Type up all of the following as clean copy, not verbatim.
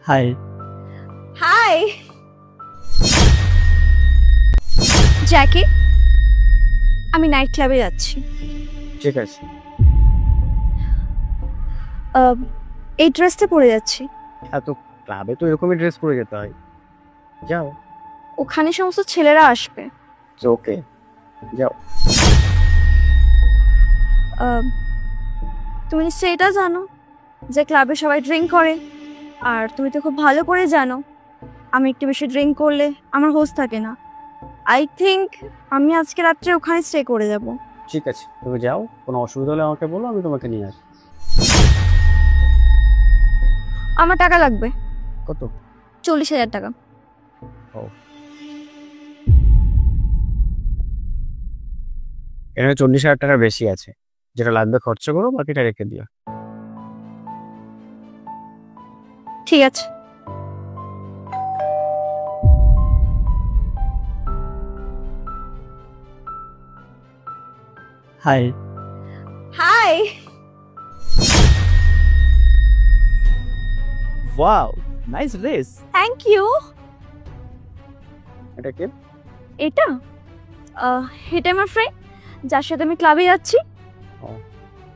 High. High Jackie, আমি night ক্লাবে যাচ্ছি। ঠিক আছে। এই ড্রেসটা পরে যাচ্ছি। হ্যাঁ, তো ক্লাবে তো এরকমই ড্রেস পরে যেতে হয়। যাও। ওখানে সমস্ত ছেলেরা আসবে। ওকে, যাও। তুমি নিশ্চয়ই এটা জানো যে ক্লাবে সবাই ড্রিঙ্ক করে, আর তুমি তো খুব ভালো করে জানো আমি একটু বেশি ড্রিঙ্ক করলে আমার হোশ থাকে না। আই থিঙ্ক আমি আজকে রাত্রে ওখানে স্টে করে যাব। ঠিক আছে, তুমি যাও, কোনো অসুবিধা হলে আমাকে বলো, আমি তোমাকে নিয়ে আসি। আমার টাকা লাগবে। কত? 40,000 টাকা। ও, এখানে 40,000 টাকার বেশি আছে। যেটা লাগবে খরচা করো, বাকিটা রেখে দিও। ঠিক আছে। Hi. Hi. Wow, nice dress. Thank you. এটা কি? এটা এটা আমার ফ্রেন্ড, যার সাথে আমি ক্লাবে যাচ্ছি।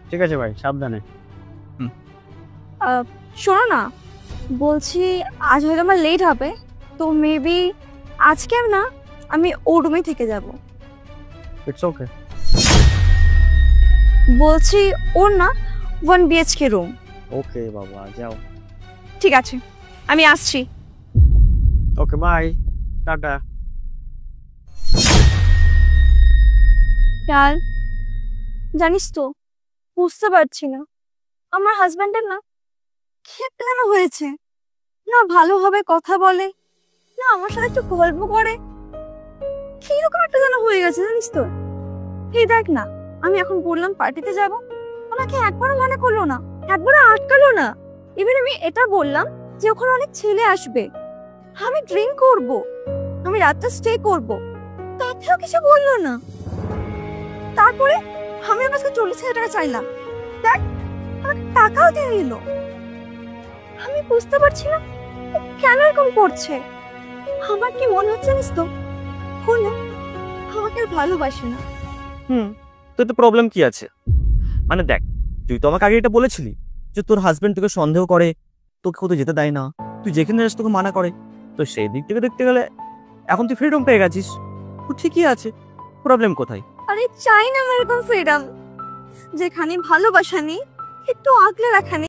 ঠিক আছে ভাই, সাবধানে। শোনো না, বলছি আজ হয়তো আমার লেট হবে, তো মেবি আজকে না আমি ও রুমে থেকে যাব। It's okay. বলছি ওর না 1 BHK রুম। ওকে বাবা, যাও। ঠিক আছে, আমি আসছি। ওকে, বাই, টাটা। কাল জানিস তো, বুঝতে পারছি না আমার হাজবেন্ডের না কি একটা যেন হয়েছে। না ভালোভাবে কথা বলে, না আমার সাথে একটু গল্প করে, কিরকম একটা যেন হয়ে গেছে জানিস তো। এই দেখ না, আমি এখন বললাম পার্টিতে যাব, আমাকে একবারও মনে করলো না, একবারও আটকালো না। ইভেন আমি এটা বললাম যে ওখানে অনেক ছেলে আসবে, আমি ড্রিঙ্ক করব, আমি রাতটা স্টে করব, তাতেও কিছু বললো না। তারপরে আমি আমার কাছে 40,000 টাকা চাইলাম, দেখ আমাকে টাকাও দিয়ে দিল। আমি বুঝতে পারছি না ও কেন এরকম করছে। আমার কি মনে হচ্ছে জানিস তো, ও না আমাকে আর ভালোবাসে না। তো এতে প্রবলেম কি আছে? মানে দেখ, তুই তো আমাকে আগে এটা বলেছিলি যে তোর হাজবেন্ড তোকে সন্দেহ করে, তোকে কোথাও যেতে দেয় না, তুই যেখানে যাস তোকে মানা করে। তো সেই দিক থেকে দেখতে গেলে এখন তুই ফ্রিডম পেয়ে গেছিস, তো ঠিকই আছে, প্রবলেম কোথায়? আরে চাই না আমি এরকম ফ্রিডম, যেখানে ভালোবাসা নেই, একটু আগলে রাখা নেই।